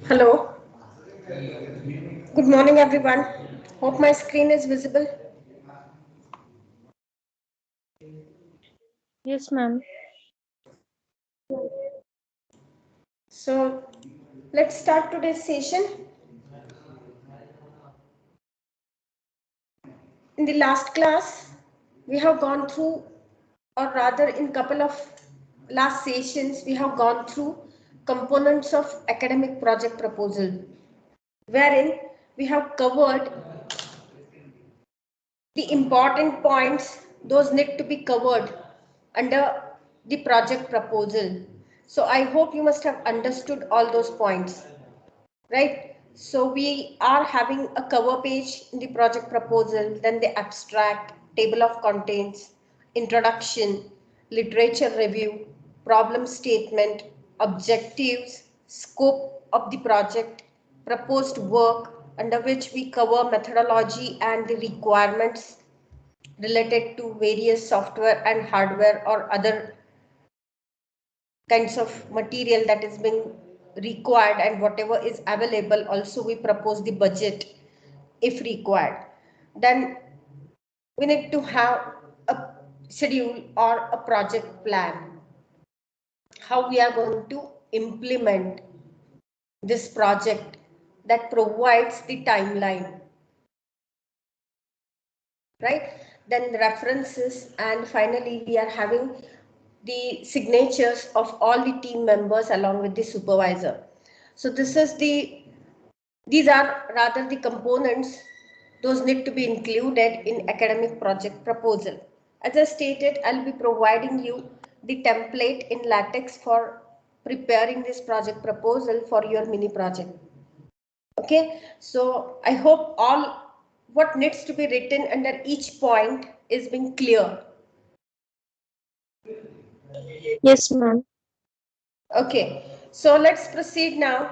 Hello. Good morning, everyone. Hope my screen is visible. Yes, ma'am. So, let's start today's session. In the last class, we have gone through, or rather, in couple of last sessions, we have gone through components of academic project proposal, wherein we have covered the important points, those need to be covered under the project proposal. So I hope you must have understood all those points, right? So we are having a cover page in the project proposal, then the abstract, table of contents, introduction, literature review, problem statement, objectives, scope of the project, proposed work, under which we cover methodology and the requirements related to various software and hardware or other kinds of material that is being required, and whatever is available. Also we propose the budget if required. Then we need to have a schedule or a project plan, how we are going to implement this project, that provides the timeline, right? Then references, and finally we are having the signatures of all the team members along with the supervisor. So these are rather the components, those need to be included in academic project proposal. As I stated, I'll be providing you the template in LaTeX for preparing this project proposal for your mini project. Okay, so I hope all what needs to be written under each point is being clear. Yes, ma'am. Okay, so let's proceed now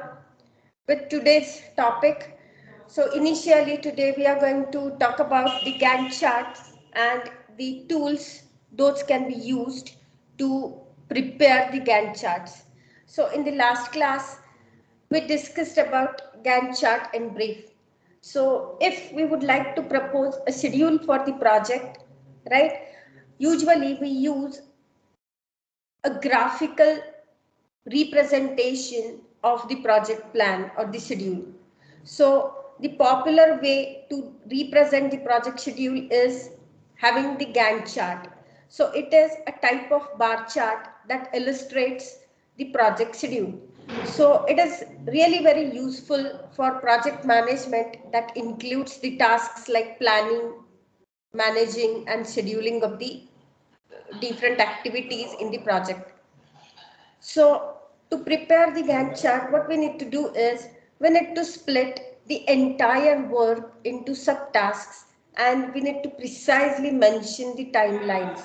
with today's topic. So initially today we are going to talk about the Gantt charts and the tools those can be used to prepare the Gantt charts. So in the last class we discussed about Gantt chart in brief. So if we would like to propose a schedule for the project, right, usually we use a graphical representation of the project plan or the schedule. So the popular way to represent the project schedule is having the Gantt chart. So it is a type of bar chart that illustrates the project schedule. So it is really very useful for project management that includes the tasks like planning, managing and scheduling of the different activities in the project. So to prepare the Gantt chart, what we need to do is we need to split the entire work into subtasks, and we need to precisely mention the timelines.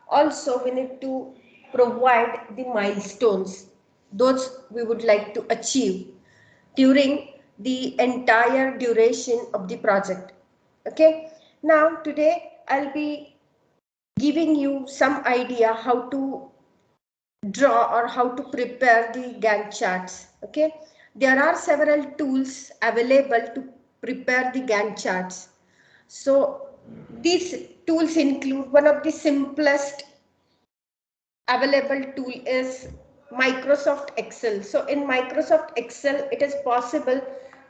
Also, we need to provide the milestones, those we would like to achieve during the entire duration of the project. Okay. Now today I'll be giving you some idea how to draw or how to prepare the Gantt charts. Okay, there are several tools available to prepare the Gantt charts. So these tools include, one of the simplest available tool is Microsoft Excel. So in Microsoft Excel it is possible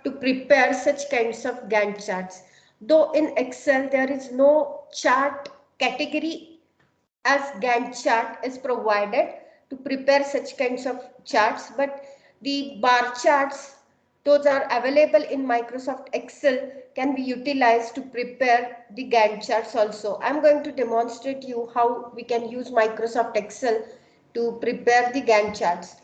to prepare such kinds of Gantt charts. Though in Excel there is no chart category as Gantt chart is provided to prepare such kinds of charts, but the bar charts, those are available in Microsoft Excel, can be utilized to prepare the Gantt charts also. I'm going to demonstrate you how we can use Microsoft Excel to prepare the Gantt charts.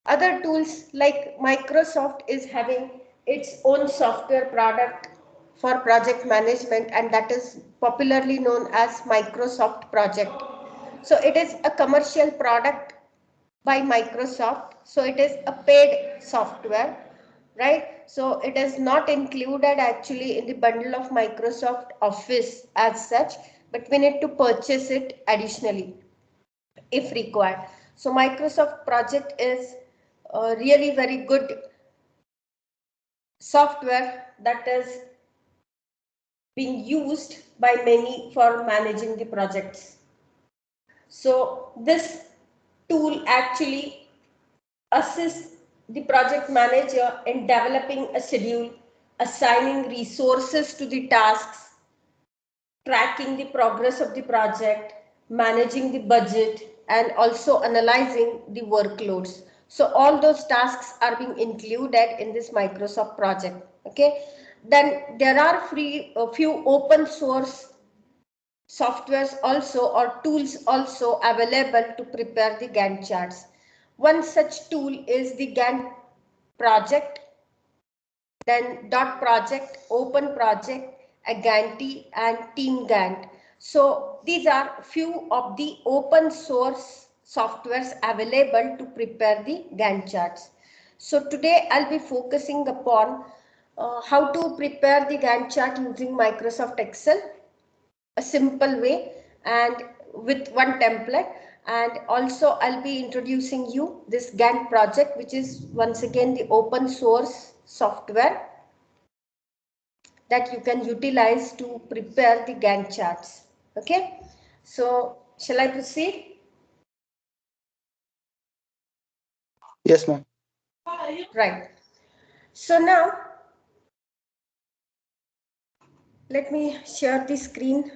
Other tools like Microsoft is having its own software product for project management, and that is popularly known as Microsoft Project. So it is a commercial product by Microsoft. So it is a paid software, right? So it is not included actually in the bundle of Microsoft Office as such, but we need to purchase it additionally if required. So Microsoft Project is really very good software that is being used by many for managing the projects. So this tool actually assists the project manager in developing a schedule, assigning resources to the tasks, tracking the progress of the project, managing the budget, and also analyzing the workloads. So all those tasks are being included in this Microsoft project. Okay. Then there are a few open source softwares also or tools also available to prepare the Gantt charts. One such tool is the Gantt project, then dot project, open project, a Gantti and team Gantt. So these are few of the open source softwares available to prepare the Gantt charts. So today I'll be focusing upon how to prepare the Gantt chart using Microsoft Excel, a simple way and with one template. And also I'll be introducing you this Gantt project, which is once again the open source software that you can utilize to prepare the Gantt charts. Okay, so shall I proceed? Yes, ma'am. Right. So now let me share the screen.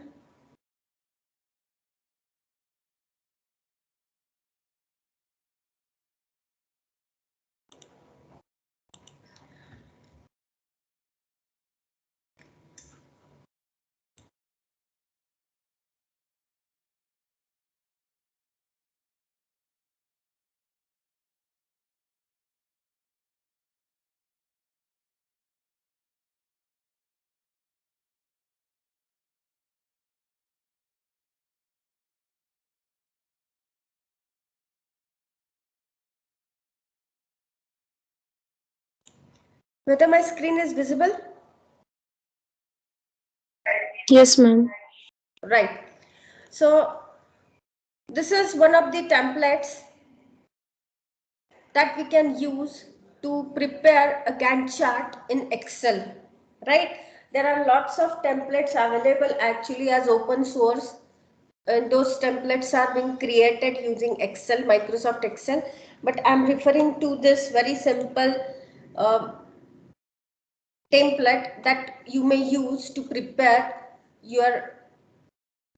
Whether my screen is visible? Yes, ma'am. Right. So this is one of the templates that we can use to prepare a Gantt chart in Excel, right? There are lots of templates available actually as open source, and those templates are being created using Excel, Microsoft Excel, but I'm referring to this very simple uh, template that you may use to prepare your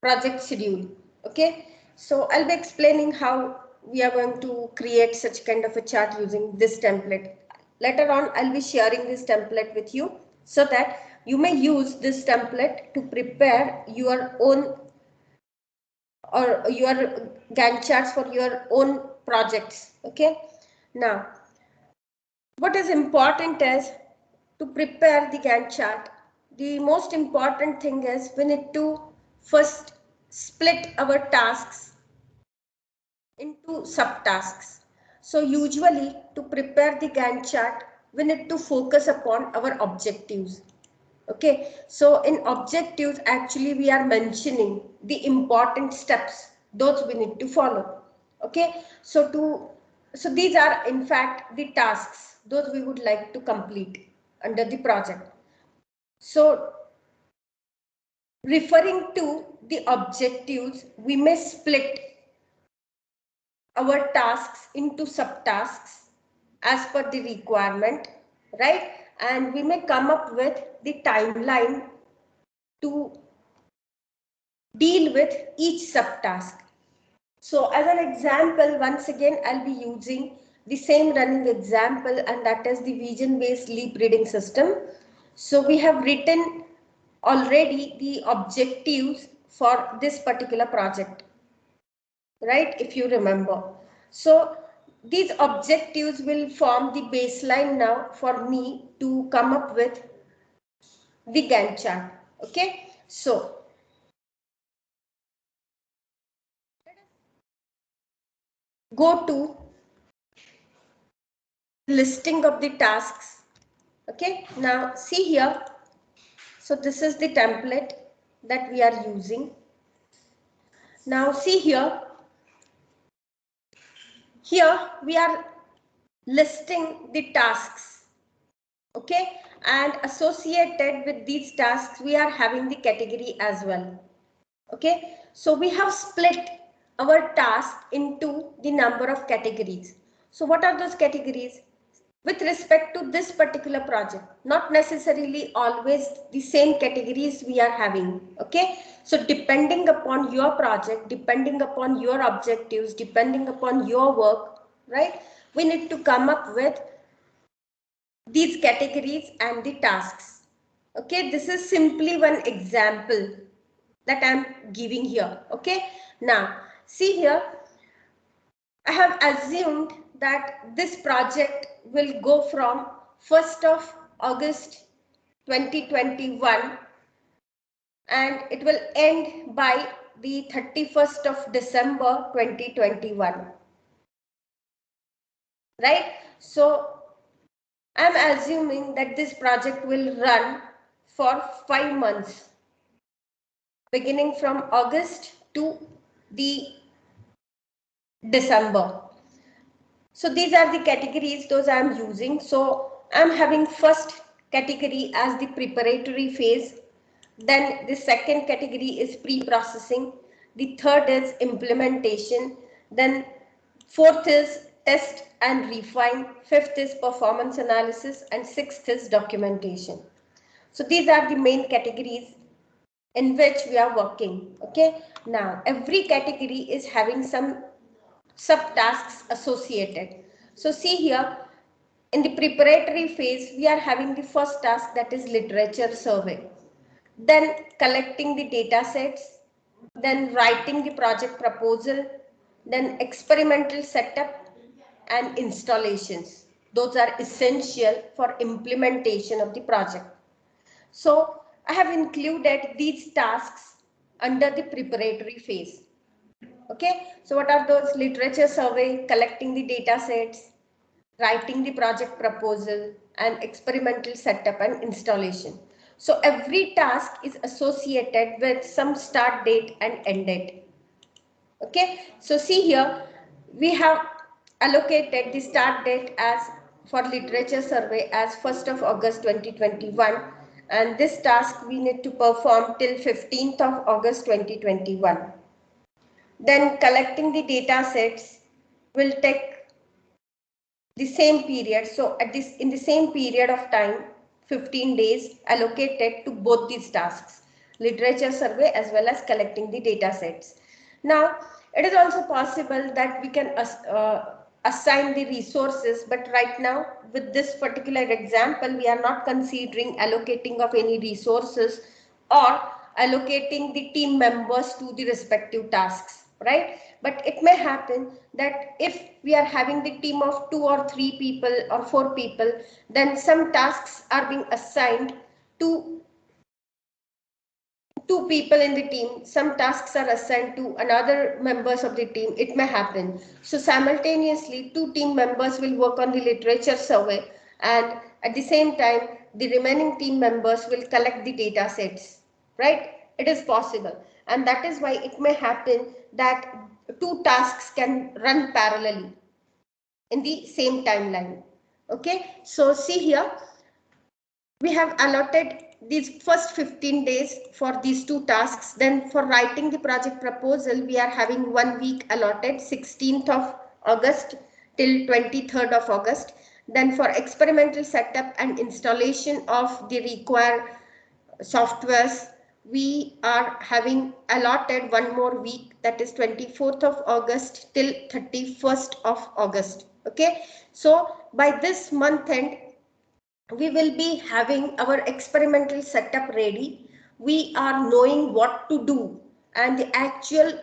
project schedule. Okay, so I'll be explaining how we are going to create such kind of a chart using this template. Later on I'll be sharing this template with you so that you may use this template to prepare your own or your Gantt charts for your own projects. Okay, now what is important is to prepare the Gantt chart. The most important thing is we need to first split our tasks into subtasks. So usually to prepare the Gantt chart, we need to focus upon our objectives. Okay, so in objectives, actually we are mentioning the important steps, those we need to follow. Okay, so these are in fact the tasks, those we would like to complete under the project. So referring to the objectives, we may split our tasks into subtasks as per the requirement, right? And we may come up with the timeline to deal with each subtask. So as an example, once again, I'll be using the same running example, and that is the vision-based leap reading system. So we have written already the objectives for this particular project, right? If you remember. So these objectives will form the baseline now for me to come up with the Gantt chart. Okay, so go to listing of the tasks. Okay, now see here. So this is the template that we are using. Now see here. Here we are listing the tasks. Okay, and associated with these tasks, we are having the category as well. Okay, so we have split our task into the number of categories. So what are those categories? With respect to this particular project, not necessarily always the same categories we are having. Okay, so depending upon your project, depending upon your objectives, depending upon your work, right, we need to come up with these categories and the tasks. Okay, this is simply one example that I'm giving here. Okay, now see here, I have assumed that this project will go from 1st of August 2021 and it will end by the 31st of December 2021. Right? So I'm assuming that this project will run for 5 months, beginning from August to the December. So these are the categories those I am using. So I'm having first category as the preparatory phase. Then the second category is pre-processing. The third is implementation. Then fourth is test and refine. Fifth is performance analysis. And sixth is documentation. So these are the main categories in which we are working. Okay. Now every category is having some subtasks associated. So see here, in the preparatory phase, we are having the first task, that is literature survey. Then collecting the data sets, then writing the project proposal, then experimental setup and installations. Those are essential for implementation of the project. So I have included these tasks under the preparatory phase. Okay, so what are those? Literature survey, collecting the data sets, writing the project proposal, and experimental setup and installation. So every task is associated with some start date and end date. Okay, so see here, we have allocated the start date as for literature survey as 1st of August 2021, and this task we need to perform till 15th of August 2021. Then collecting the data sets will take the same period. So in the same period of time, 15 days allocated to both these tasks, literature survey as well as collecting the data sets. Now, it is also possible that we can assign the resources, but right now with this particular example, we are not considering allocating of any resources or allocating the team members to the respective tasks, right? But it may happen that if we are having the team of 2 or 3 people or 4 people, then some tasks are being assigned to 2 people in the team, some tasks are assigned to another members of the team. It may happen. So simultaneously 2 team members will work on the literature survey, and at the same time the remaining team members will collect the data sets, right? It is possible, and that is why it may happen that 2 tasks can run parallelly in the same timeline. Okay, so see here, we have allotted these first 15 days for these 2 tasks. Then for writing the project proposal, we are having 1 week allotted, 16th of August till 23rd of August. Then for experimental setup and installation of the required softwares, we are having allotted 1 more week, that is 24th of August till 31st of August. Okay, so by this month end, we will be having our experimental setup ready. We are knowing what to do, and the actual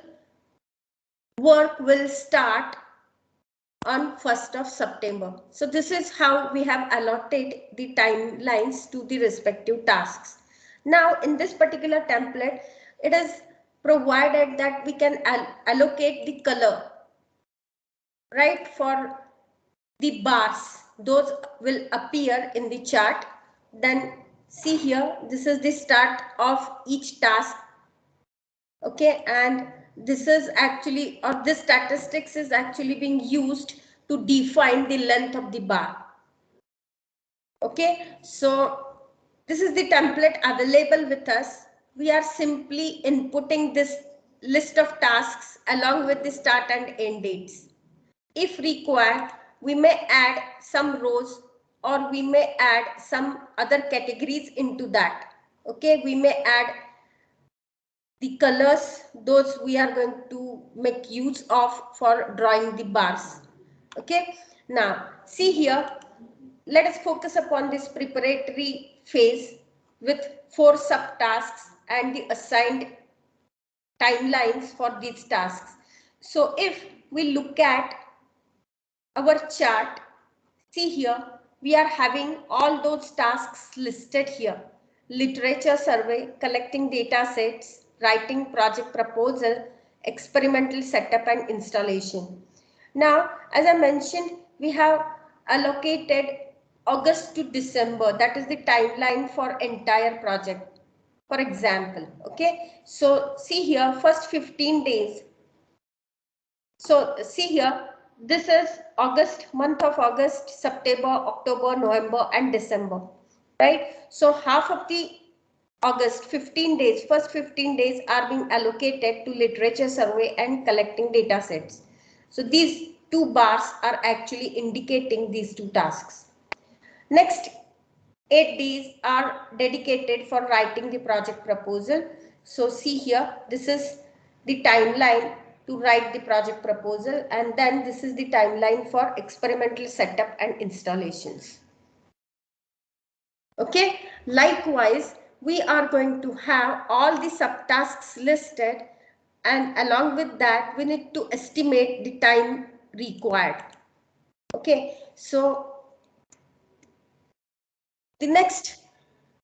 work will start on 1st of September. So this is how we have allotted the timelines to the respective tasks. Now in this particular template, it is provided that we can allocate the color, right, for the bars. Those will appear in the chart. Then see here, this is the start of each task. Okay, and this is actually, or this statistics is actually being used to define the length of the bar. Okay, so This is the template available with us. We are simply inputting this list of tasks along with the start and end dates. If required, we may add some rows or we may add some other categories into that. Okay, we may add the colors, those we are going to make use of for drawing the bars. Okay, now see here, let us focus upon this preparatory phase with 4 subtasks and the assigned timelines for these tasks. So if we look at our chart, see here, we are having all those tasks listed here. Literature survey, collecting data sets, writing project proposal, experimental setup and installation. Now, as I mentioned, we have allocated August to December. That is the timeline for entire project. For example, okay. So see here, first 15 days. So see here, this is August, month of August, September, October, November and December, right? So half of the August, 15 days, first 15 days are being allocated to literature survey and collecting data sets. So these 2 bars are actually indicating these 2 tasks. Next 8 days are dedicated for writing the project proposal. So see here, this is the timeline to write the project proposal, and then this is the timeline for experimental setup and installations. Okay, likewise, we are going to have all the subtasks listed, and along with that, we need to estimate the time required. Okay, so the next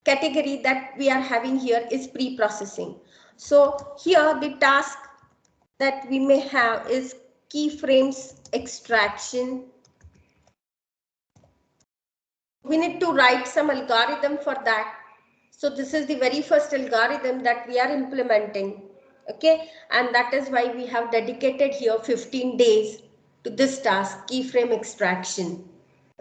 category that we are having here is pre-processing. So here the task that we may have is keyframes extraction. We need to write some algorithm for that. So this is the very first algorithm that we are implementing. Okay, and that is why we have dedicated here 15 days to this task, keyframe extraction.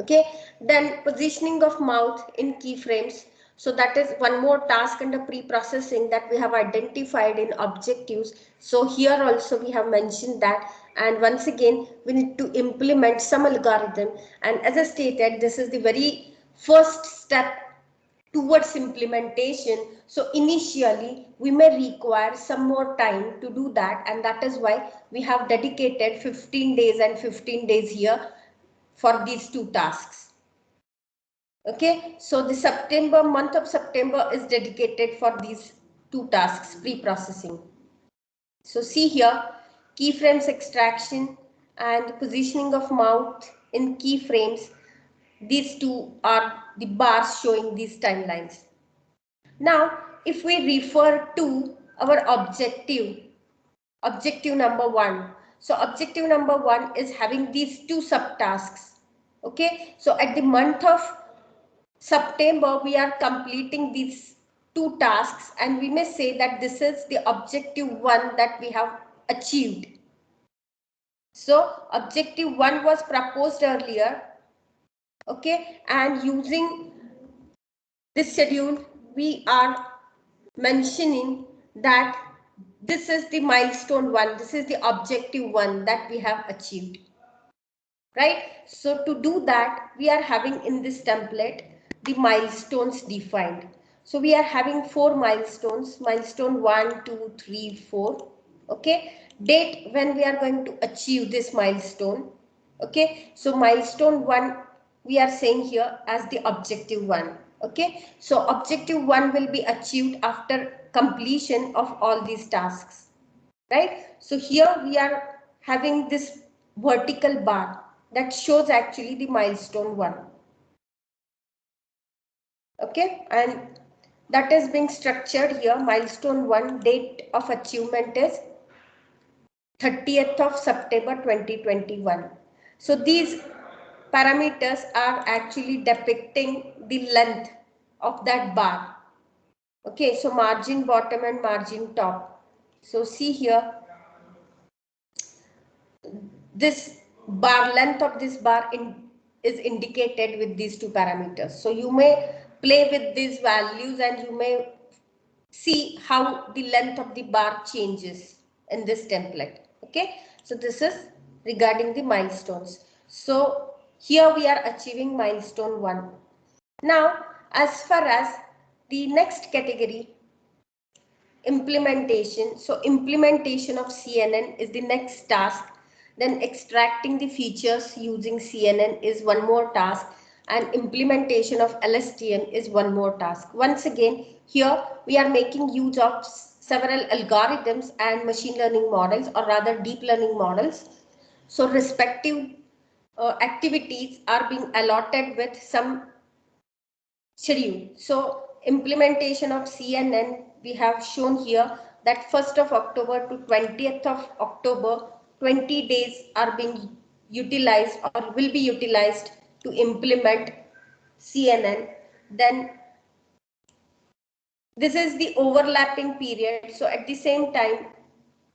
Okay, then positioning of mouth in keyframes. So that is one more task under pre-processing that we have identified in objectives. So here also we have mentioned that, and once again we need to implement some algorithm, and as I stated, this is the very first step towards implementation. So initially we may require some more time to do that, and that is why we have dedicated 15 days and 15 days here for these 2 tasks. Okay, so the month of September is dedicated for these 2 tasks, pre-processing. So see here, keyframes extraction and positioning of mouth in keyframes. These 2 are the bars showing these timelines. Now, if we refer to our objective number 1. So objective number 1 is having these 2 subtasks. Okay, so at the month of September, we are completing these 2 tasks, and we may say that this is the objective 1 that we have achieved. So objective 1 was proposed earlier. Okay, and using this schedule, we are mentioning that this is the milestone 1, this is the objective 1 that we have achieved, right? So to do that, we are having in this template the milestones defined. So we are having 4 milestones, milestone 1, 2, 3, 4. Okay, date when we are going to achieve this milestone. Okay, so milestone 1 we are saying here as the objective 1. Okay, so objective 1 will be achieved after completion of all these tasks, right? So here we are having this vertical bar that shows actually the milestone 1. Okay, and that is being structured here. Milestone 1, date of achievement is 30th of September 2021. So these parameters are actually depicting the length of that bar. Okay, so margin bottom and margin top. So see here, this bar, length of this bar is indicated with these 2 parameters. So you may play with these values and you may see how the length of the bar changes in this template. Okay, so this is regarding the milestones. So here we are achieving milestone 1. Now, as far as the next category, implementation. So implementation of CNN is the next task. Then extracting the features using CNN is one more task, and implementation of LSTM is one more task. Once again, here we are making use of several algorithms and machine learning models, or rather deep learning models. So respective activities are being allotted with some schedule. So implementation of CNN, we have shown here that 1st of October to 20th of October, 20 days are being utilized or will be utilized to implement CNN. Then this is the overlapping period. So at the same time,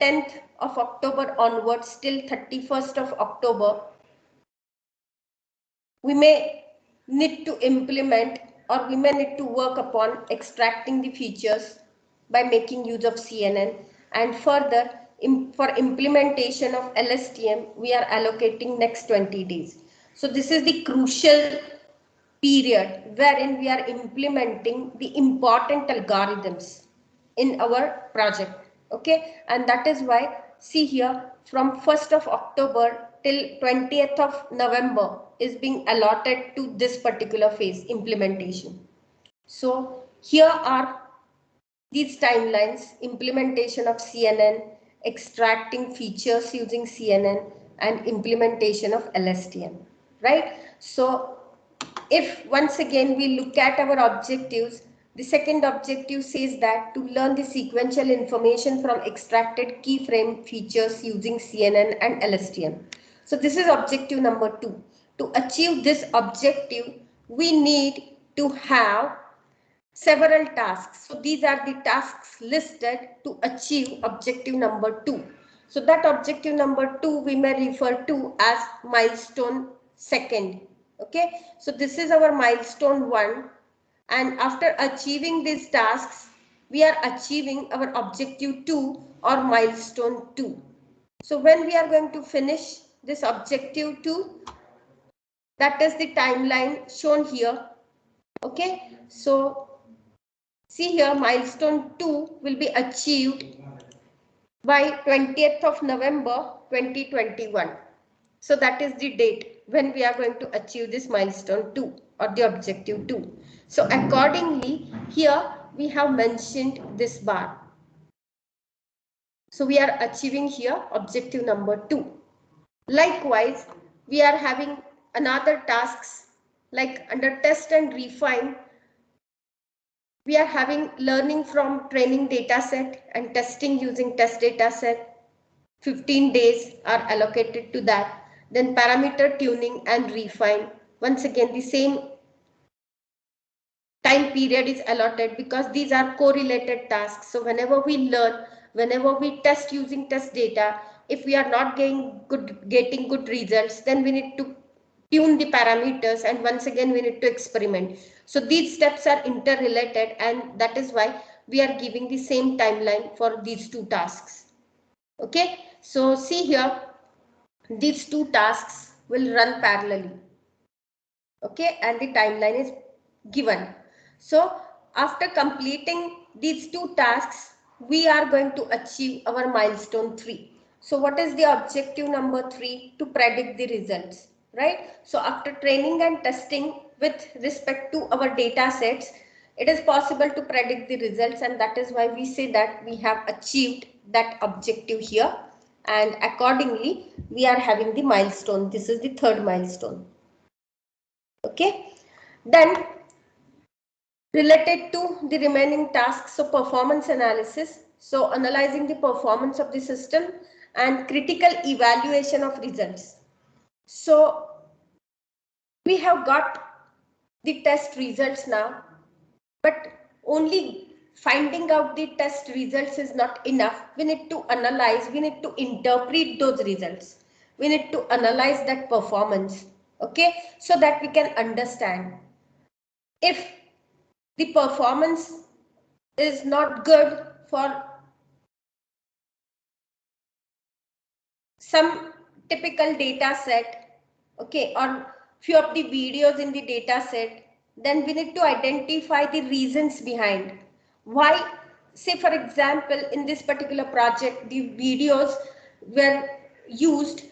10th of October onwards till 31st of October, we may need to implement, or we may need to work upon extracting the features by making use of CNN. And further, for implementation of LSTM, we are allocating next 20 days. So this is the crucial period wherein we are implementing the important algorithms in our project. Okay, and that is why, see here, from 1st of October till 20th of November is being allotted to this particular phase, implementation. So here are these timelines: implementation of CNN, extracting features using CNN, and implementation of LSTM, right? So if once again we look at our objectives, the second objective says that to learn the sequential information from extracted keyframe features using CNN and LSTM. So this is objective number 2. To achieve this objective, we need to have several tasks. So these are the tasks listed to achieve objective number 2. So that objective number 2 we may refer to as milestone 2nd. Okay, so this is our milestone 1, and after achieving these tasks, we are achieving our objective 2 or milestone 2. So when we are going to finish this objective 2, that is the timeline shown here. Okay, so see here, milestone 2 will be achieved by 20th of November 2021. So that is the date when we are going to achieve this milestone 2 or the objective 2. So accordingly, here we have mentioned this bar. So we are achieving here objective number 2. Likewise, we are having another tasks like under test and refine. We are having learning from training data set and testing using test data set. 15 days are allocated to that. Then parameter tuning and refine. Once again, the same time period is allotted because these are correlated tasks. So whenever we learn, whenever we test using test data, if we are not getting good results, then we need to tune the parameters, and once again we need to experiment. So these steps are interrelated, and that is why we are giving the same timeline for these two tasks. Okay, so see here, these two tasks will run parallelly. Okay, and the timeline is given. So after completing these two tasks, we are going to achieve our milestone 3. So what is the objective number 3? To predict the results, right? So after training and testing with respect to our data sets, it is possible to predict the results, and that is why we say that we have achieved that objective here, and accordingly we are having the milestone. This is the third milestone. Okay, then related to the remaining tasks, so performance analysis, so analyzing the performance of the system and critical evaluation of results. So we have got the test results now, but only finding out the test results is not enough. We need to analyze, we need to interpret those results, we need to analyze that performance, okay, so that we can understand if the performance is not good for some typical data set, okay, or few of the videos in the data set, then we need to identify the reasons behind why. Say for example, in this particular project, the videos were used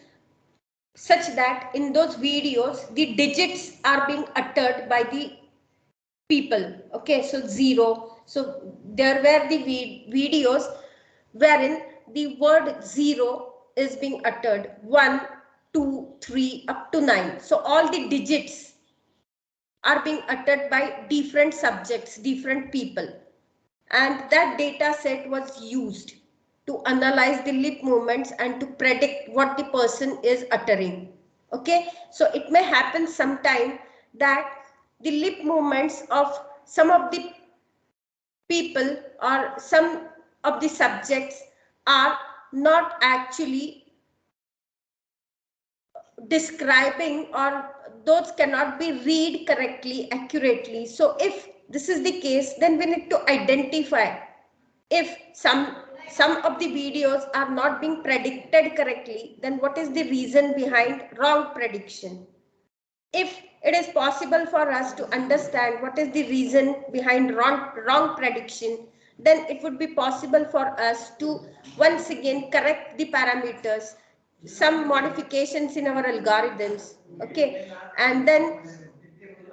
such that in those videos the digits are being uttered by the people, okay, so 0. So there were the videos wherein the word 0 is being uttered, 1, 2, 3 up to 9. So all the digits are being uttered by different subjects, different people, and that data set was used to analyze the lip movements and to predict what the person is uttering. Okay, so it may happen sometime that the lip movements of some of the people or some of the subjects are not actually describing, or those cannot be read correctly, accurately. So if this is the case, then we need to identify if some of the videos are not being predicted correctly, then what is the reason behind wrong prediction. If it is possible for us to understand what is the reason behind wrong prediction, then it would be possible for us to once again correct the parameters, some modifications in our algorithms, okay, and then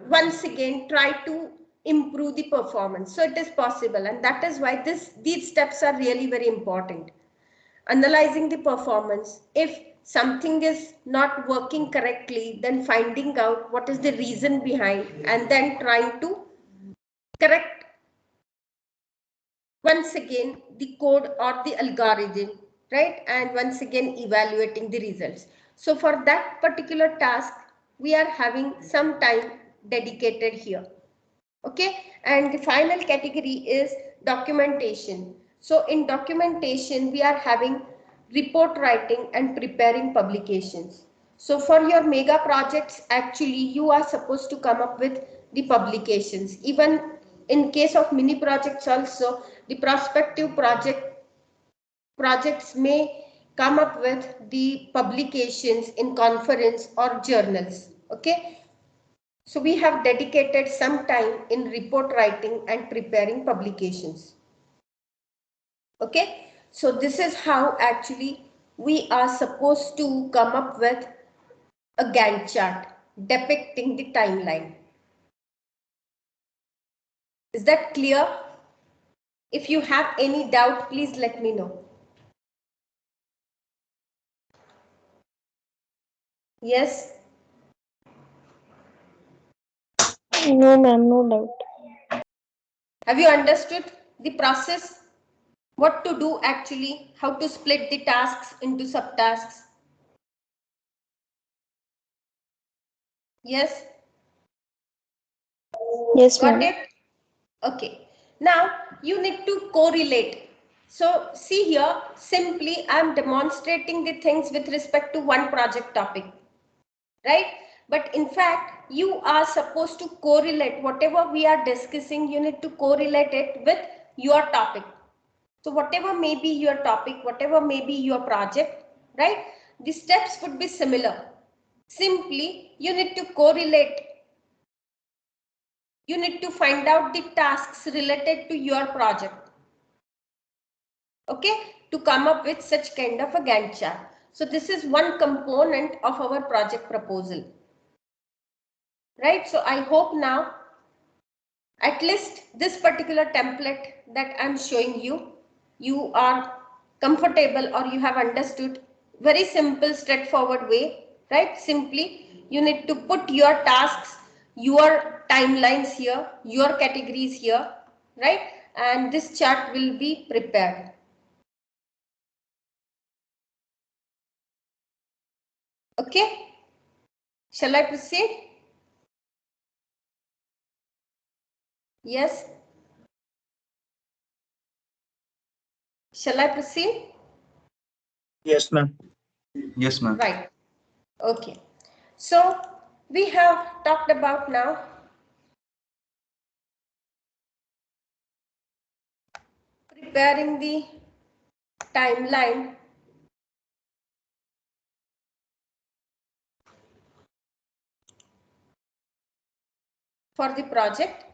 once again try to improve the performance. So it is possible, and that is why these steps are really very important. Analyzing the performance, if something is not working correctly, then finding out what is the reason behind and then trying to correct once again the code or the algorithm, right, and once again evaluating the results. So for that particular task we are having some time dedicated here. Okay, and the final category is documentation. So in documentation we are having report writing and preparing publications. So for your mega projects, actually you are supposed to come up with the publications. Even in case of mini projects also, the prospective projects may come up with the publications in conference or journals. Okay, so we have dedicated some time in report writing and preparing publications. Okay, so this is how actually we are supposed to come up with a Gantt chart depicting the timeline. Is that clear? If you have any doubt, please let me know. Yes? No, ma'am, no doubt. Have you understood the process? What to do actually? How to split the tasks into subtasks? Yes? Yes, Got ma'am. it? Okay. Now you need to correlate. So see here, simply I'm demonstrating the things with respect to one project topic, right? But in fact, you are supposed to correlate whatever we are discussing. You need to correlate it with your topic. So whatever may be your topic, whatever may be your project, right? The steps would be similar. Simply, you need to correlate. You need to find out the tasks related to your project. Okay, to come up with such kind of a Gantt chart. So this is one component of our project proposal. Right, so I hope now at least this particular template that I'm showing you, you are comfortable or you have understood. Very simple, straightforward way, right? Simply you need to put your tasks, your timelines here, your categories here, right? And this chart will be prepared. Okay, shall I proceed? Yes. Shall I proceed? Yes, ma'am. Yes, ma'am. Right. Okay. So we have talked about now preparing the timeline for the project.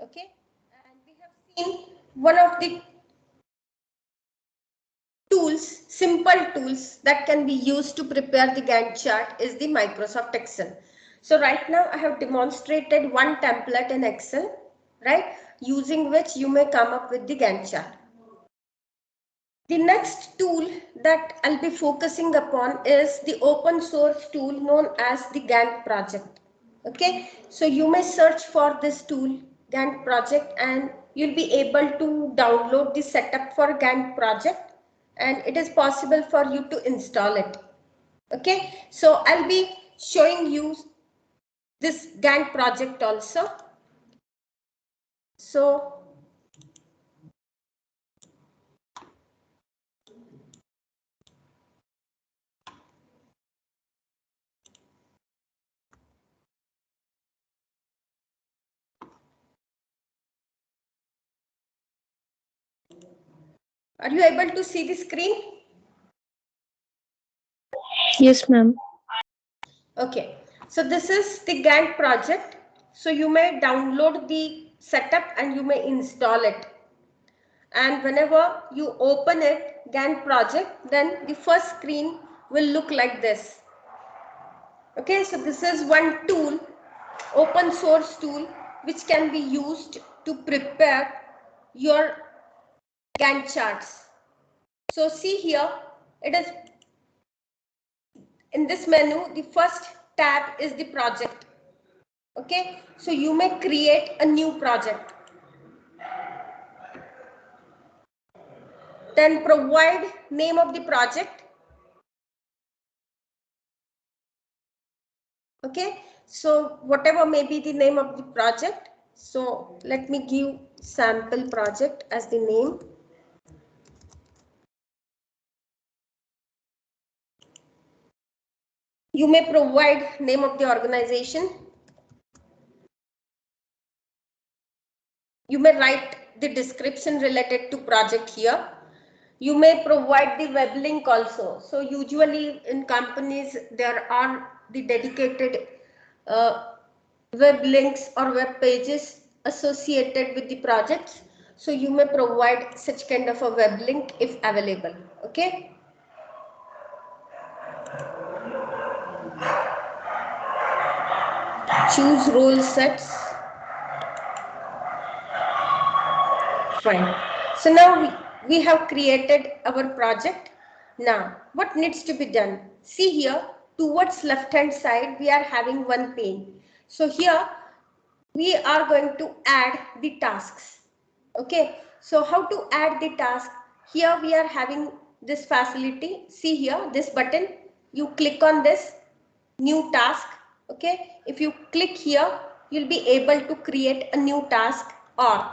Okay, and we have seen one of the tools, simple tools that can be used to prepare the Gantt chart is the Microsoft Excel. So right now I have demonstrated one template in Excel, right, using which you may come up with the Gantt chart. The next tool that I'll be focusing upon is the open source tool known as the Gantt project. Okay, so you may search for this tool, Gantt project, and you'll be able to download the setup for Gantt project, and it is possible for you to install it. Okay, so I'll be showing you this Gantt project also. So are you able to see the screen? Yes, ma'am. Okay, so this is the Gantt project. So you may download the setup and you may install it. And whenever you open it, Gantt project, then the first screen will look like this. Okay, so this is one tool, open source tool, which can be used to prepare your Gantt charts. So see here, it is in this menu, the first tab is the project. Okay, so you may create a new project. Then provide name of the project. Okay, so whatever may be the name of the project. So let me give sample project as the name. You may provide name of the organization. You may write the description related to project here. You may provide the web link also. So usually in companies, there are the dedicated web links or web pages associated with the projects. So you may provide such kind of a web link if available. Okay. Choose role sets. Fine. So now we have created our project. Now what needs to be done? See here towards left hand side we are having one pane. So here we are going to add the tasks. Okay, so how to add the task? Here we are having this facility. See here this button, you click on this new task. Okay, if you click here you'll be able to create a new task, or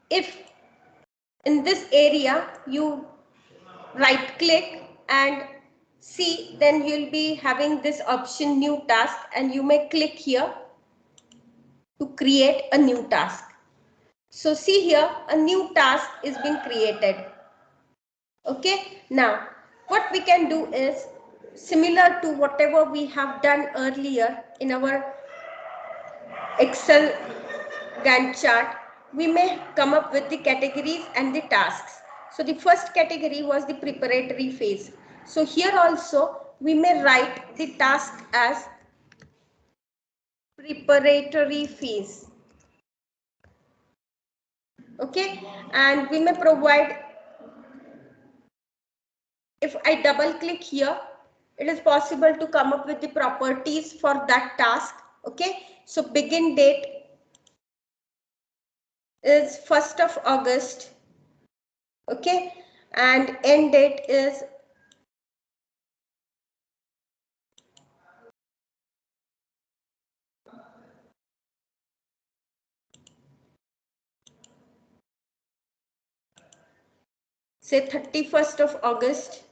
if in this area you right click and see, then you'll be having this option new task, and you may click here to create a new task. So see here a new task is being created. Okay, now what we can do is similar to whatever we have done earlier in our Excel Gantt chart, we may come up with the categories and the tasks. So the first category was the preparatory phase. So here also we may write the task as preparatory phase. Okay, and we may provide, if I double click here, it is possible to come up with the properties for that task. Okay, so begin date is 1st of August. Okay, and end date is say 31st of August.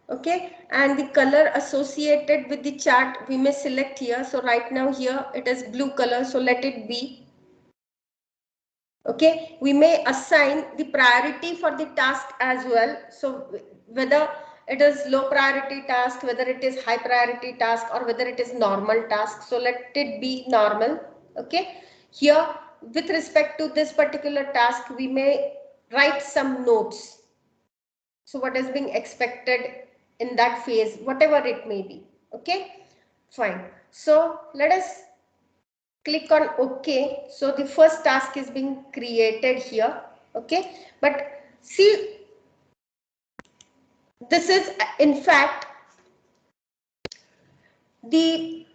Okay, and the color associated with the chart we may select here. So right now here it is blue color, so let it be. Okay, we may assign the priority for the task as well. So whether it is low priority task, whether it is high priority task, or whether it is normal task. So let it be normal. Okay, here with respect to this particular task, we may write some notes. So what is being expected in that phase, whatever it may be. Okay, fine. So let us click on OK. So the first task is being created here. Okay, but see, this is in fact the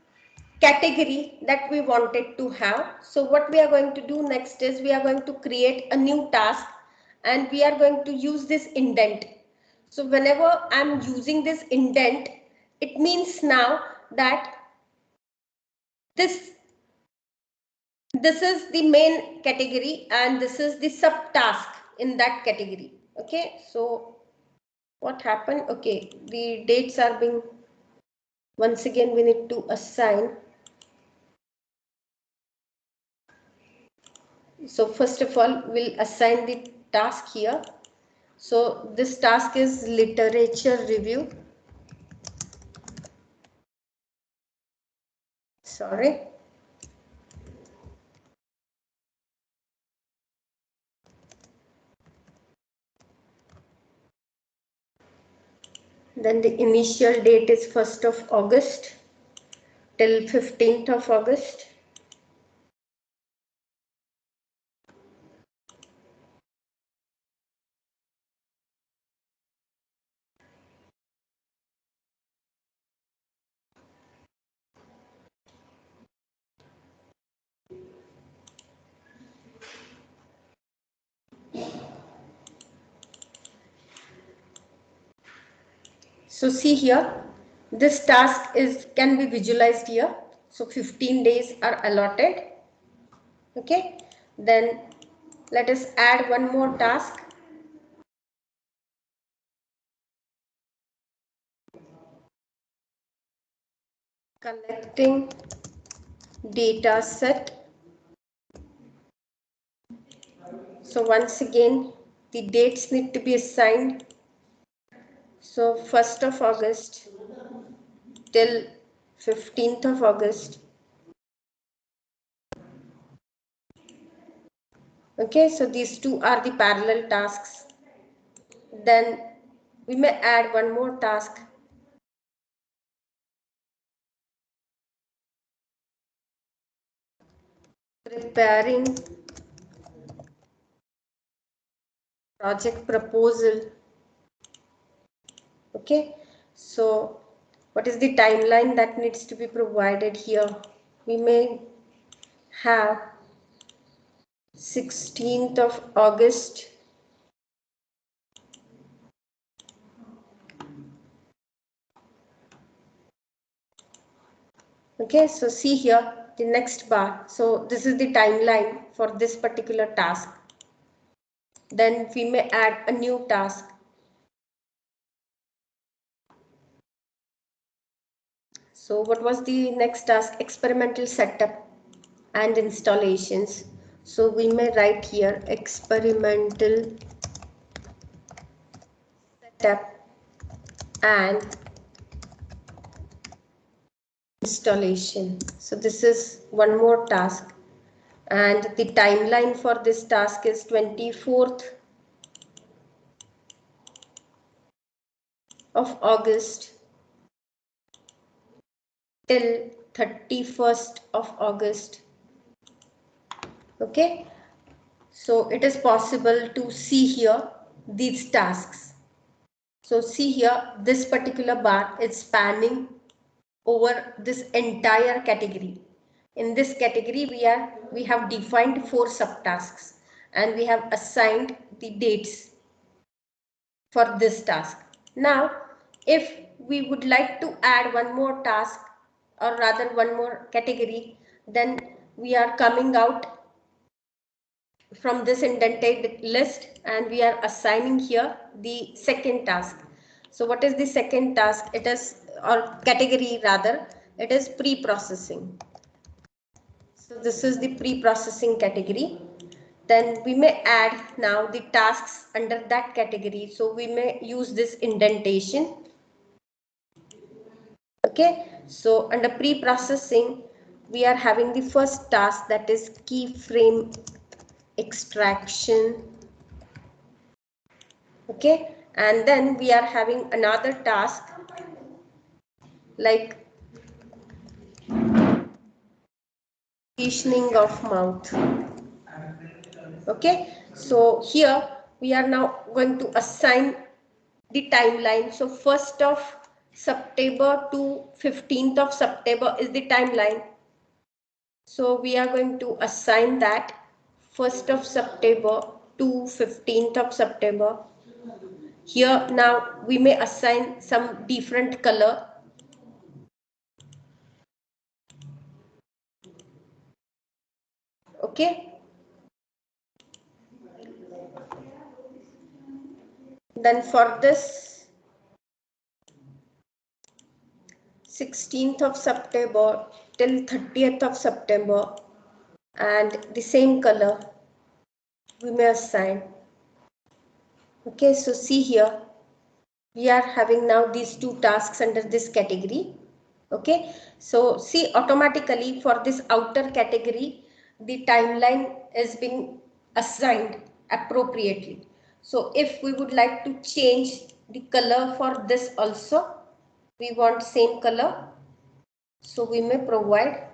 category that we wanted to have. So what we are going to do next is we are going to create a new task and we are going to use this indent. So whenever I'm using this indent, it means now that this is the main category and this is the subtask in that category. Okay, so what happened? Okay, the dates are being, once again we need to assign. So first of all, we'll assign the task here. So this task is literature review. Sorry. Then the initial date is 1st of August till 15th of August. So see here, this task can be visualized here. So 15 days are allotted. Okay, then let us add one more task. Collecting data set. So once again, the dates need to be assigned. So 1st of August till 15th of August. Okay, so these two are the parallel tasks. Then we may add one more task. Preparing project proposal. Okay, so what is the timeline that needs to be provided here? We may have 16th of August Okay, so see here the next bar. So this is the timeline for this particular task. Then we may add a new task. So what was the next task? Experimental setup and installations. So we may write here experimental setup and installation. So this is one more task. And the timeline for this task is 24th of August till 31st of August. Okay, so it is possible to see here these tasks. So see here, this particular bar is spanning over this entire category. In this category, we have defined 4 subtasks and we have assigned the dates for this task. Now, if we would like to add one more task or rather one more category, then we are coming out from this indented list and we are assigning here the second task. So what is the second task? It is, or category rather, it is pre-processing. So this is the pre-processing category. Then we may add now the tasks under that category. So we may use this indentation. Okay, so under pre-processing, we are having the first task, that is keyframe extraction. Okay, and then we are having another task like positioning of mouth. Okay, so here we are now going to assign the timeline. So 1st of September to 15th of September is the timeline. So we are going to assign that 1st of September to 15th of September. Here now we may assign some different color. Okay. Then for this 16th of September till 30th of September, and the same color we may assign. Okay, so see here, we are having now these two tasks under this category. Okay, so see, automatically for this outer category, the timeline is being assigned appropriately. So if we would like to change the color for this also, we want same color, so we may provide.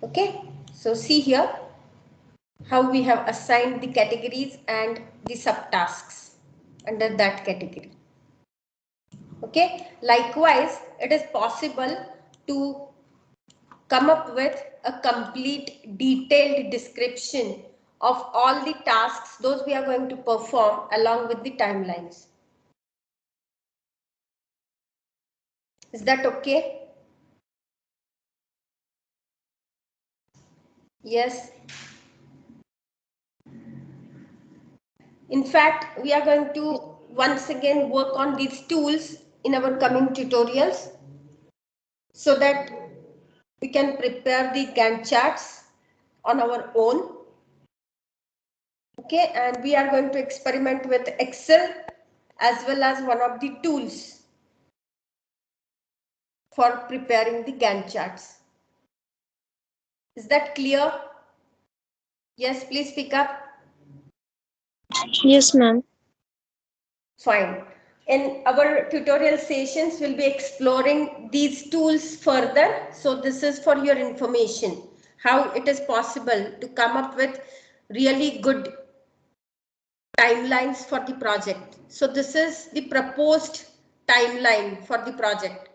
Okay, so see here how we have assigned the categories and the subtasks under that category. Okay, likewise, it is possible to come up with a complete detailed description of all the tasks those we are going to perform along with the timelines. Is that okay? Yes. In fact, we are going to once again work on these tools in our coming tutorials so that we can prepare the Gantt charts on our own. Okay, and we are going to experiment with Excel as well as one of the tools for preparing the Gantt charts. Is that clear? Yes, please speak up. Yes, ma'am. Fine. In our tutorial sessions, we'll be exploring these tools further. So this is for your information, how it is possible to come up with really good timelines for the project. So this is the proposed timeline for the project.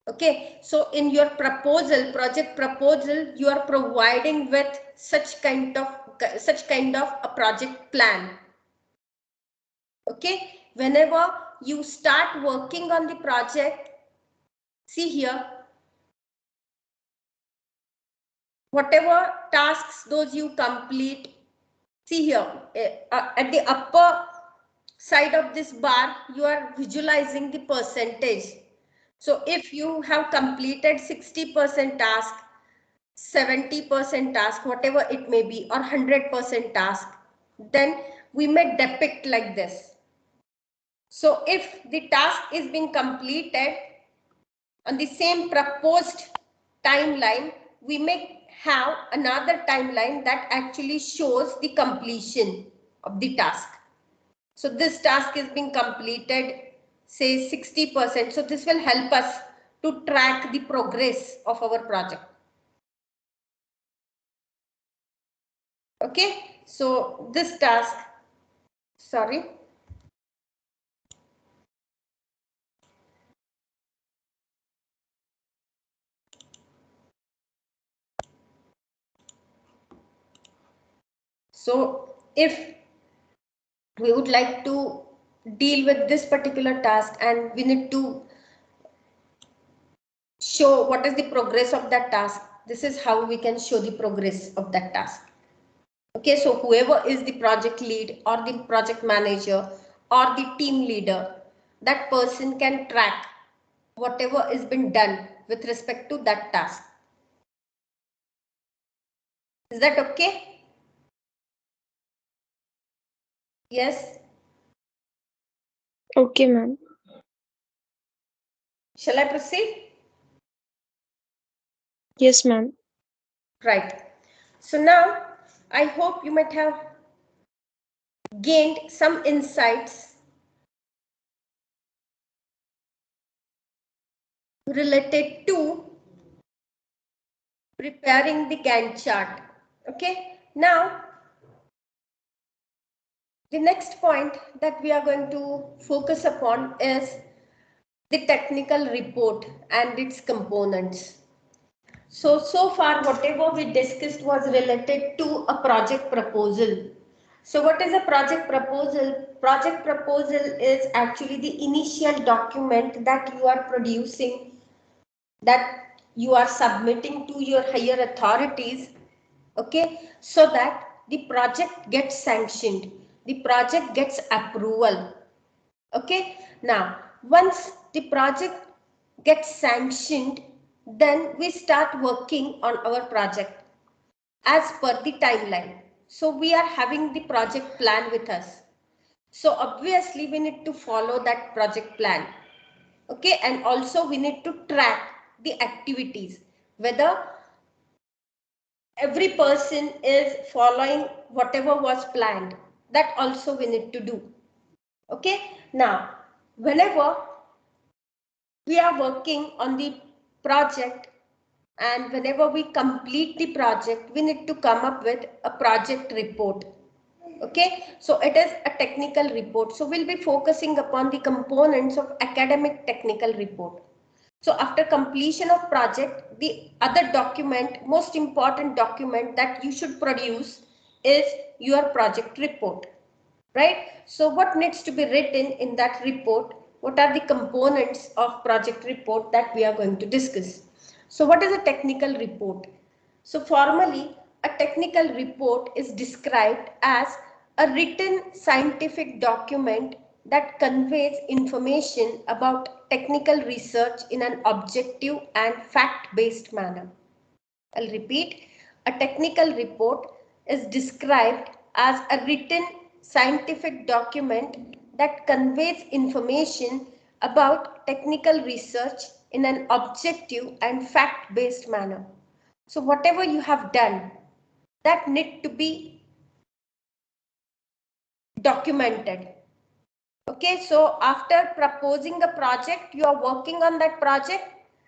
Okay, so in your proposal, project proposal, you are providing with such kind of a project plan. Okay, whenever you start working on the project, see here, whatever tasks those you complete, see here at the upper side of this bar, you are visualizing the percentage. So if you have completed 60% task, 70% task, whatever it may be, or 100% task, then we may depict like this. So if the task is being completed on the same proposed timeline, we may have another timeline that actually shows the completion of the task. So this task is being completed, say 60%. So this will help us to track the progress of our project. Okay, so this task, sorry. So if we would like to deal with this particular task and we need to show what is the progress of that task, this is how we can show the progress of that task. Okay, so whoever is the project lead or the project manager or the team leader, that person can track whatever is been done with respect to that task. Is that okay? Yes. Okay, ma'am. Shall I proceed? Yes, ma'am. Right. So now I hope you might have gained some insights related to preparing the Gantt chart. Okay. Now, the next point that we are going to focus upon is the technical report and its components. So far, whatever we discussed was related to a project proposal. So what is a project proposal? Project proposal is actually the initial document that you are producing, that you are submitting to your higher authorities, okay, so that the project gets sanctioned, the project gets approval. Okay, now once the project gets sanctioned, then we start working on our project as per the timeline. So we are having the project plan with us. So obviously we need to follow that project plan. Okay, and also we need to track the activities, whether every person is following whatever was planned. That also we need to do. Okay, now whenever we are working on the project and whenever we complete the project, we need to come up with a project report. Okay, so it is a technical report. So we'll be focusing upon the components of academic technical report. So after completion of project, the other document, most important document that you should produce is your project report, right? So what needs to be written in that report? What are the components of project report that we are going to discuss? So what is a technical report? So formally, a technical report is described as a written scientific document that conveys information about technical research in an objective and fact-based manner. I'll repeat, a technical report is described as a written scientific document that conveys information about technical research in an objective and fact-based manner. So whatever you have done, that need to be documented. Okay, so after proposing a project, you are working on that project,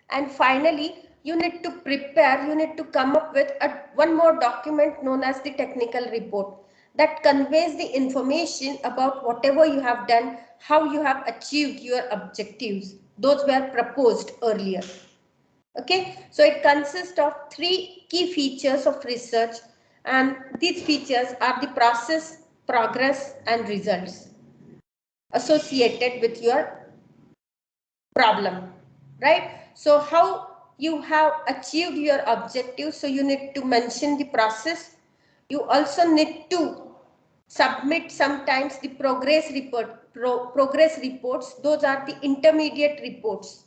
and finally you need to prepare, you need to come up with one more document known as the technical report that conveys the information about whatever you have done, how you have achieved your objectives. Those were proposed earlier. Okay, so it consists of three key features of research, and these features are the process, progress, and results associated with your problem, right? So how you have achieved your objective, so you need to mention the process. You also need to submit sometimes the progress reports. Those are the intermediate reports,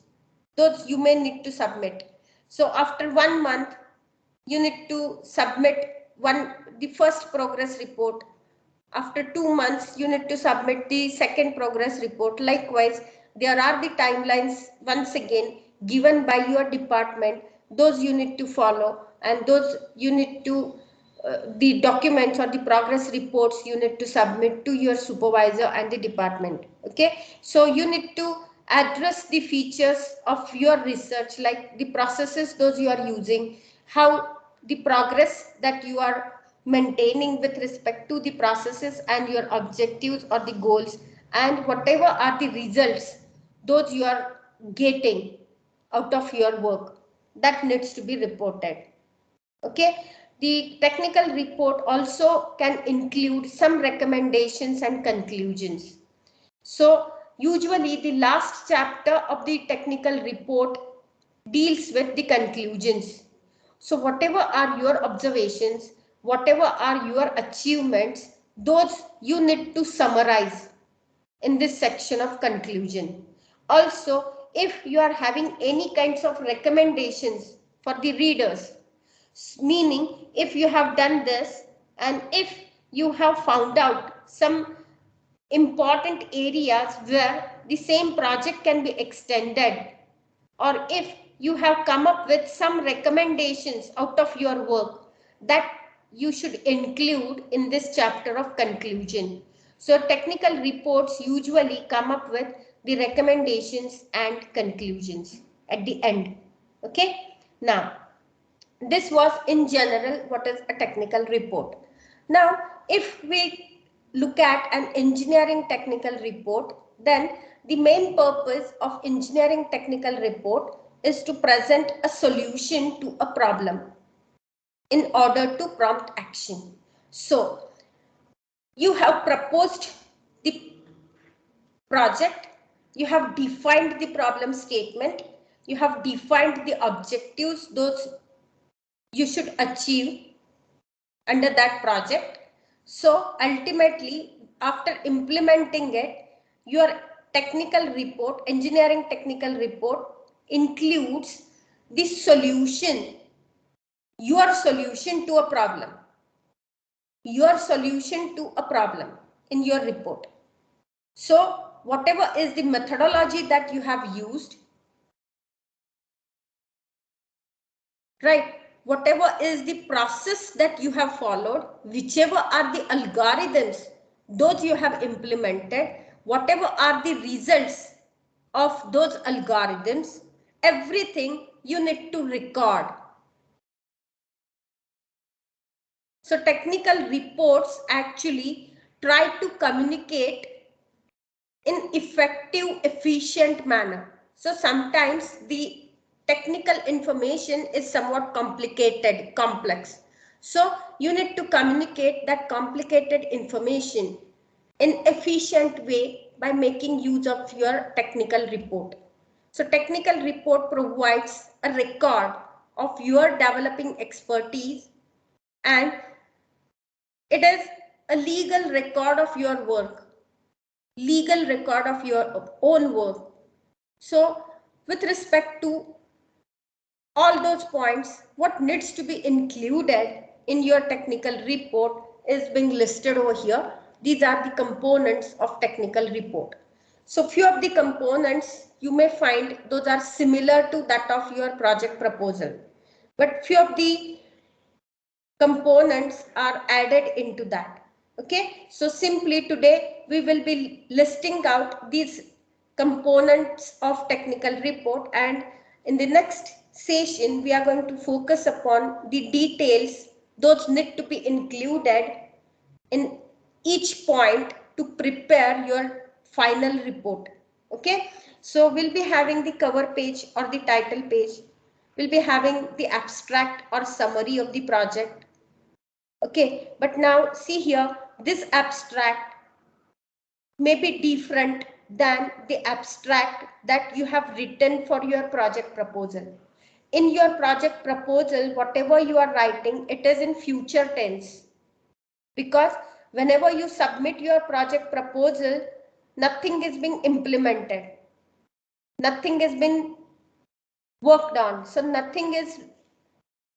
those you may need to submit. So after 1 month you need to submit the first progress report. After 2 months you need to submit the second progress report. Likewise, there are the timelines once again given by your department, those you need to follow, and those you need to the documents or the progress reports you need to submit to your supervisor and the department. Okay, so you need to address the features of your research, like the processes those you are using, how the progress that you are maintaining with respect to the processes and your objectives or the goals, and whatever are the results those you are getting out of your work, that needs to be reported. Okay, the technical report also can include some recommendations and conclusions. So usually the last chapter of the technical report deals with the conclusions. So whatever are your observations, whatever are your achievements, those you need to summarize in this section of conclusion. Also, if you are having any kinds of recommendations for the readers, Meaning, if you have done this and if you have found out some important areas where the same project can be extended, or if you have come up with some recommendations out of your work, that you should include in this chapter of conclusion. So technical reports usually come up with the recommendations and conclusions at the end. Okay, now this was in general what is a technical report. Now, if we look at an engineering technical report, then the main purpose of engineering technical report is to present a solution to a problem in order to prompt action. So, you have proposed the project, you have defined the problem statement, you have defined the objectives those you should achieve under that project. So ultimately, after implementing it, your technical report, engineering technical report, includes the solution, your solution to a problem, your solution to a problem in your report. So whatever is the methodology that you have used, right? Whatever is the process that you have followed, whichever are the algorithms those you have implemented, whatever are the results of those algorithms, everything you need to record. So technical reports actually try to communicate in effective, efficient manner. So sometimes the technical information is somewhat complicated, complex. So you need to communicate that complicated information in efficient way by making use of your technical report. So technical report provides a record of your developing expertise, and it is a legal record of your work, legal record of your own work. So with respect to all those points, what needs to be included in your technical report is being listed over here. These are the components of technical report. So few of the components you may find those are similar to that of your project proposal, but few of the components are added into that. Okay, so simply today we will be listing out these components of technical report, and in the next session we are going to focus upon the details those need to be included in each point to prepare your final report. Okay, so we'll be having the cover page or the title page, we'll be having the abstract or summary of the project. Okay, but now see here, this abstract may be different than the abstract that you have written for your project proposal. In your project proposal, whatever you are writing, it is in future tense, because whenever you submit your project proposal, nothing is being implemented, nothing is being worked on, so nothing is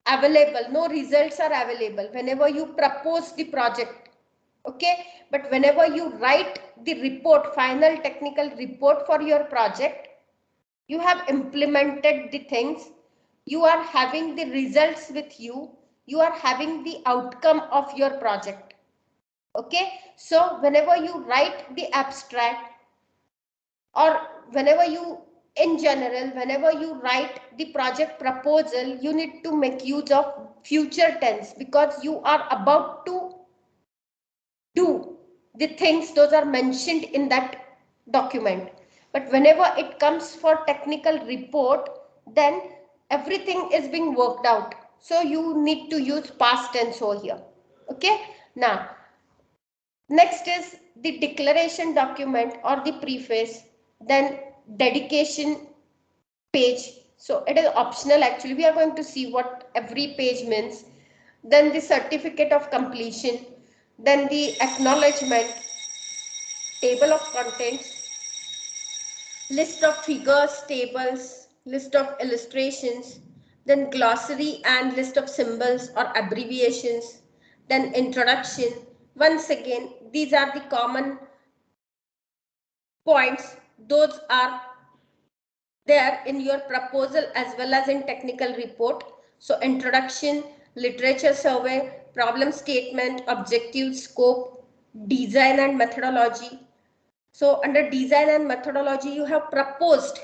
available, no results are available whenever you propose the project. Okay, but whenever you write the report, final technical report for your project, you have implemented the things, you are having the results with you, you are having the outcome of your project. Okay, so whenever you write the abstract, or whenever you, in general, whenever you write the project proposal, you need to make use of future tense, because you are about to do the things those are mentioned in that document. But whenever it comes for technical report, then everything is being worked out, so you need to use past tense over here. Okay, now next is the declaration document or the preface, then dedication page. So it is optional, actually we are going to see what every page means. Then the certificate of completion, then the acknowledgement, table of contents, list of figures, tables, list of illustrations, then glossary and list of symbols or abbreviations, then introduction. Once again, these are the common points. Those are there in your proposal as well as in technical report. So introduction, literature survey, problem statement, objective, scope, design and methodology. So under design and methodology, you have proposed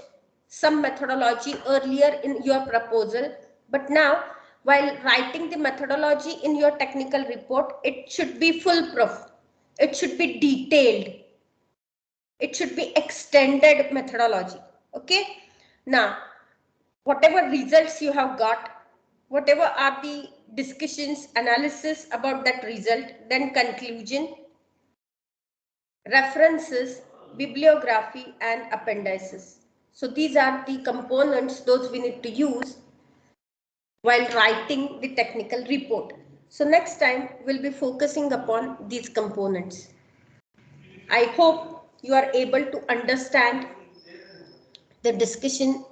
some methodology earlier in your proposal, but now while writing the methodology in your technical report, it should be foolproof. It should be detailed. It should be extended methodology. Okay. Now, whatever results you have got, whatever are the discussions, analysis about that result, then conclusion, references, bibliography, and appendices. So these are the components those we need to use while writing the technical report. So next time we'll be focusing upon these components. I hope you are able to understand the discussion